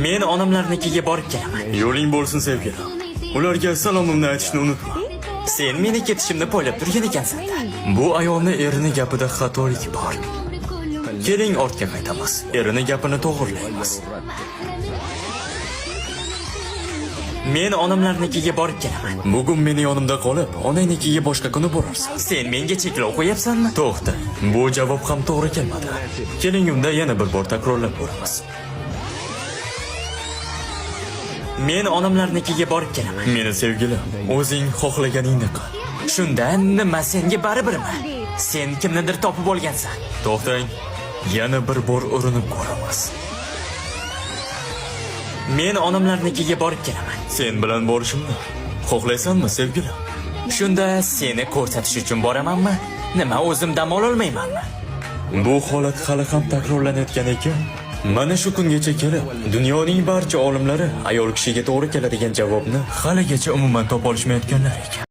Men onamlarnikiga borib kelaman. Yo'ling bo'lsin sevgilim. Ularga salomimni aytishni unutma. Sen meni ketishimni poylab turgan ekansan. Bu ayolni erining gapida xatolik bor. Keling ortga qaytamiz. Erining gapini to'g'rilaymiz. Men onamlarnikiga borib kelaman. Bugun meni yonimda qolib, onangnikiga boshqa kuni borarsan. Sen menga cheklov qo'yapsanmi? To'xta. Bu javob ham to'g'ri kelmadi. Keling unda yana bir bor takrorlab ko'ramiz. Men onamlarnikiga borib kelaman. Meni sevgilim, o'zing xohlaganingni qil. Shunda nima senga baribirmi? Sen kimnidir topib olgansan. To'xtang. Yana bir bor urinib ko'ramiz. Men onamlarnikiga borib kelaman. Sen bilan borishimni xohlaysanmi, sevgilim? Shunda seni ko'rsatish uchun boramanmi? Nima o'zim dam ola olmaymanmi? Bu holat hali ham takrorlanayotgan ekan. Mana shu kungacha kelib, dunyoning barcha olimlari ayol kishiga to'g'ri keladigan javobni haligacha umuman topa olishmayotganlar ekan.